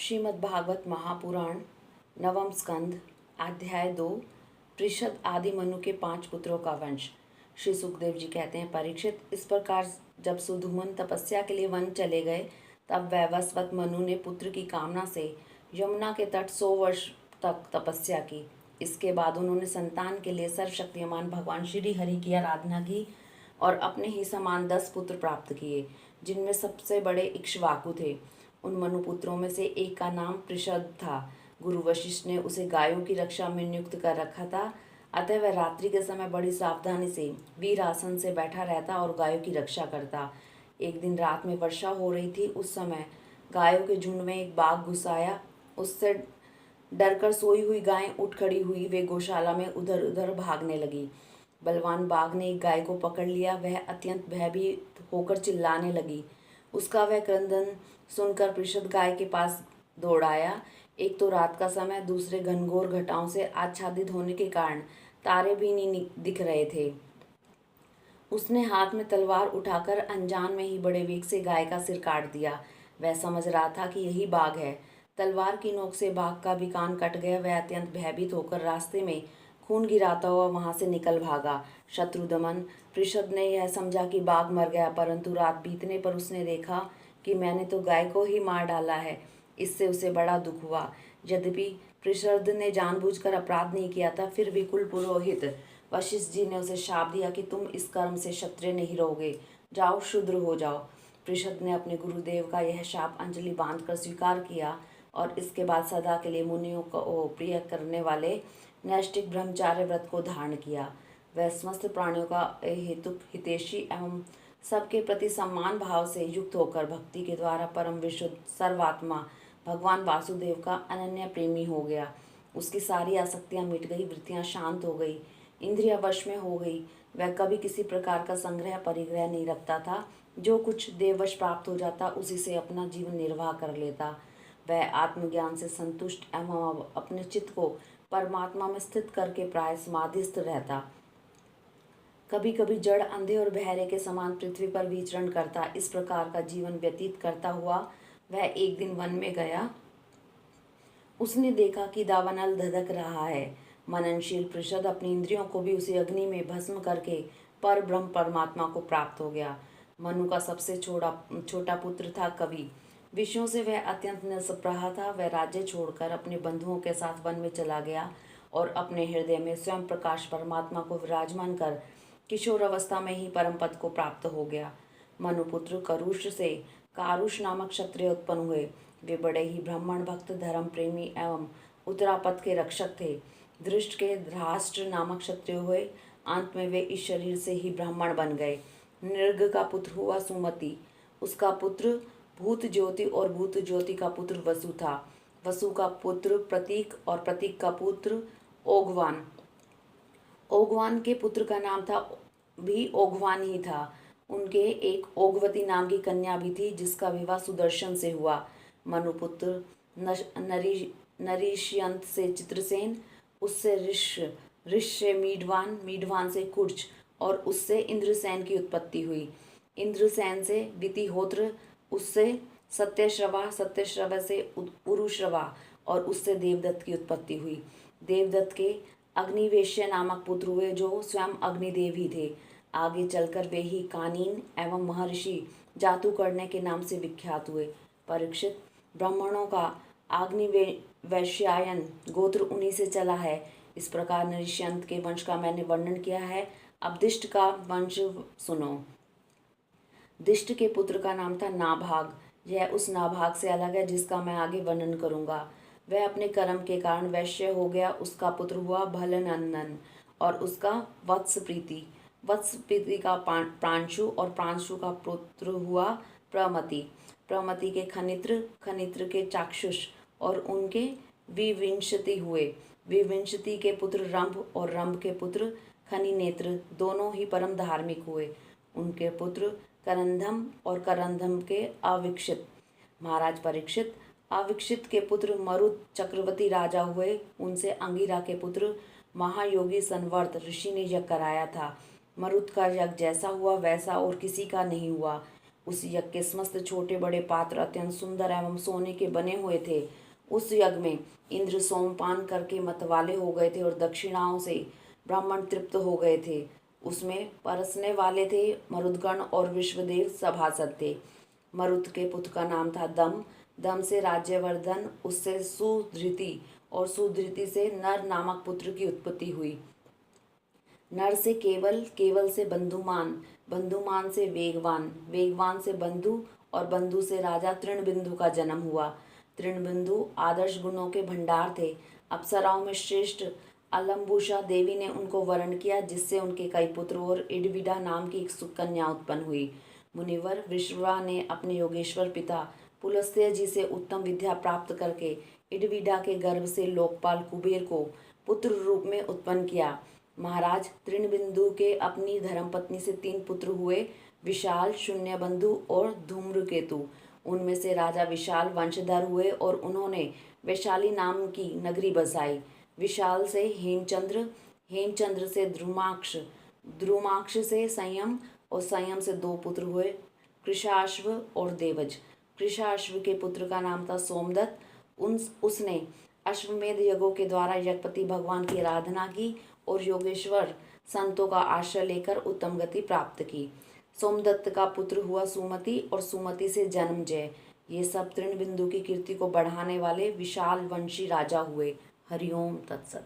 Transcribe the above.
श्रीमद्भागवत महापुराण नवम स्कंध अध्याय 2 पृषद आदि मनु के 5 पुत्रों का वंश। श्री सुखदेव जी कहते हैं, परीक्षित, इस प्रकार जब सुधुमन तपस्या के लिए वन चले गए तब वैवस्वत मनु ने पुत्र की कामना से यमुना के तट 100 वर्ष तक तपस्या की। इसके बाद उन्होंने संतान के लिए सर्वशक्तिमान भगवान श्री हरि की आराधना की और अपने ही समान 10 पुत्र प्राप्त किए, जिनमें सबसे बड़े इक्ष्वाकु थे। उन मनुपुत्रों में से एक का नाम पृषद था। गुरु वशिष्ठ ने उसे गायों की रक्षा में नियुक्त कर रखा था, अतः वह रात्रि के समय बड़ी सावधानी से वीर आसन से बैठा रहता और गायों की रक्षा करता। एक दिन रात में वर्षा हो रही थी। उस समय गायों के झुंड में एक बाघ घुस आया। उससे डरकर सोई हुई गायें उठ खड़ी हुई। वे गौशाला में उधर उधर भागने लगी। बलवान बाघ ने एक गाय को पकड़ लिया। वह अत्यंत भयभीत होकर चिल्लाने लगी। उसका वह क्रंदन सुनकर पृषद गाय के पास दौड़ आया। एक तो रात का समय, दूसरे घनघोर घटाओं से आच्छादित होने के कारण तारे भी नहीं दिख रहे थे। उसने हाथ में तलवार उठाकर अनजान में ही बड़े वेग से गाय का सिर काट दिया। वह समझ रहा था कि यही बाघ है। तलवार की नोक से बाघ का भी कान कट गया। वह अत्यंत भयभीत होकर रास्ते में खून गिराता हुआ वहां से निकल भागा। शत्रुदमन पृषद ने यह समझा कि बाघ मर गया, परंतु रात बीतने पर उसने देखा कि मैंने तो गाय को ही मार डाला है। इससे उसे बड़ा दुख हुआ। यद्यपि पृषद ने जानबूझकर अपराध नहीं किया था, फिर भी कुल पुरोहित वशिष्ठ जी ने उसे शाप दिया कि तुम इस कर्म से क्षत्रिय नहीं रहोगे, जाओ शूद्र हो जाओ। पृषद ने अपने गुरुदेव का यह शाप अंजलि बांधकर स्वीकार किया और इसके बाद सदा के लिए मुनियों को प्रिय करने वाले नैष्ठिक ब्रह्मचार्य व्रत को धारण किया। वह समस्त प्राणियों का हेतु हितैषी एवं सबके प्रति सम्मान भाव से युक्त होकर भक्ति के द्वारा परम विशुद्ध सर्वात्मा भगवान वासुदेव का अनन्य प्रेमी हो गया। उसकी सारी आसक्तियां मिट गई, वृत्तियां शांत हो गई, इंद्रिया वश में हो गई। वह कभी किसी प्रकार का संग्रह परिग्रह नहीं रखता था। जो कुछ देववश प्राप्त हो जाता उसी से अपना जीवन निर्वाह कर लेता। वह आत्मज्ञान से संतुष्ट एवं अपने चित्त को परमात्मा में स्थित करके प्राय समाधिस्थ रहता। कभी कभी जड़, अंधे और बहरे के समान पृथ्वी पर विचरण करता। इस प्रकार का जीवन व्यतीत करता हुआ वह एक दिन वन में गया। उसने देखा कि दावानल धधक रहा है। मननशील पृषद अपनी इंद्रियों को भी उसी अग्नि में भस्म करके पर ब्रह्म परमात्मा को प्राप्त हो गया। मनु का सबसे छोटा पुत्र था कवि। विषयों से वह अत्यंत निस्पृह था। वह राज्य छोड़कर अपने बंधुओं के साथ वन में चला गया और अपने हृदय में स्वयं प्रकाश परमात्मा को विराजमान कर किशोर अवस्था में ही परम पद को प्राप्त हो गया। मनुपुत्र करुष से कारुष नामक क्षत्रिय उत्पन्न हुए। वे बड़े ही ब्राह्मण भक्त, धर्म प्रेमी एवं उत्तरापद के रक्षक थे। दृष्ट के धृतराष्ट्र नामक क्षत्रिय हुए। अंत में वे इस शरीर से ही ब्राह्मण बन गए। नृग का पुत्र हुआ सुमति। उसका पुत्र भूत ज्योति और भूत ज्योति का पुत्र वसु था। वसु का पुत्र प्रतीक और प्रतीक का पुत्र ओघवान। ओघवान के पुत्र का नाम था भी ओघवान ही था। उनके एक ओघवती नाम की कन्या भी थी, जिसका विवाह सुदर्शन से हुआ। मनुपुत्र नरीष्यंत से चित्रसेन, उससे ऋष से मीढवान, मीढवान से कुर्च और उससे इंद्रसेन की उत्पत्ति हुई। इंद्रसेन से वितिहोत्र, उससे सत्यश्रवा, सत्यश्रवा से उरुश्रवा और उससे देवदत्त की उत्पत्ति हुई। देवदत्त के अग्निवेश्य नामक पुत्र हुए, जो स्वयं अग्निदेव ही थे। आगे चलकर वे ही कानीन एवं महर्षि जातुकर्ण्य के नाम से विख्यात हुए। परीक्षित, ब्राह्मणों का अग्निवैश्यायन गोत्र उन्हीं से चला है। इस प्रकार नृष्यंत के वंश का मैंने वर्णन किया है। अब दिष्ट का वंश सुनो। दिष्ट के पुत्र का नाम था नाभाग। यह उस नाभाग से अलग है जिसका मैं आगे वर्णन करूंगा। वह अपने कर्म के कारण वैश्य हो गया। उसका पुत्र हुआ भलनंदन और उसका वत्स प्रीति। वत्स प्रीति का प्रांशु और प्रांशु का पुत्र हुआ प्रमति। प्रमति के खनित्र, खनित्र के चाक्षुष और उनके विविंशति हुए। विविंशति के पुत्र रंभ और रंभ के पुत्र खनिनेत्र, दोनों ही परम धार्मिक हुए। उनके पुत्र करंधम और करंधम के अविक्षित। महाराज परीक्षित, अविक्षित के पुत्र मरुत चक्रवर्ती राजा हुए। उनसे अंगिरा के पुत्र महायोगी संवर्त ऋषि ने यज्ञ कराया था। मरुत का यज्ञ जैसा हुआ वैसा और किसी का नहीं हुआ। उस यज्ञ के समस्त छोटे बड़े पात्र अत्यंत सुंदर एवं सोने के बने हुए थे। उस यज्ञ में इंद्र सोमपान करके मतवाले हो गए थे और दक्षिणाओं से ब्राह्मण तृप्त हो गए थे। उसमें परसने वाले थे मरुदगण और विश्वदेव सभासद थे। मरुत के पुत्र का नाम था दम, दम से राज्यवर्धन, उससे सुधृति और सुधृति से नर नामक पुत्र की उत्पत्ति हुई। नर से केवल, केवल से बंधुमान, बंधुमान से वेगवान, वेगवान से बंधु और बंधु से राजा तृणबिंदु का जन्म हुआ। तृणबिंदु आदर्श गुणों के भंडार थे। अप्सराओं में श्रेष्ठ अलम्बुषा देवी ने उनको वरण किया, जिससे उनके कई पुत्र और इडविडा नाम की एक सुकन्या उत्पन्न हुई। मुनिवर विश्रवा ने अपने योगेश्वर पिता पुलस्त्य जी से उत्तम विद्या प्राप्त करके इडविडा के गर्भ से लोकपाल कुबेर को पुत्र रूप में उत्पन्न किया। महाराज तृणबिंदु के अपनी धर्मपत्नी से 3 पुत्र हुए, विशाल, शून्यबंधु और धूम्रकेतु। उनमें से राजा विशाल वंशधर हुए और उन्होंने वैशाली नाम की नगरी बसाई। विशाल से हेमचंद्र, हेमचंद्र से ध्रुमाक्ष, ध्रुमाक्ष से संयम और संयम से 2 पुत्र हुए, कृशाश्व और देवज। कृशाश्व के पुत्र का नाम था सोमदत्त। उसने अश्वमेध यज्ञों के द्वारा यज्ञपति भगवान की आराधना की और योगेश्वर संतों का आश्रय लेकर उत्तम गति प्राप्त की। सोमदत्त का पुत्र हुआ सुमति और सुमति से जन्मजय। ये सब तृणबिंदु की कीर्ति को बढ़ाने वाले विशाल वंशी राजा हुए। हरिओम तत्सत।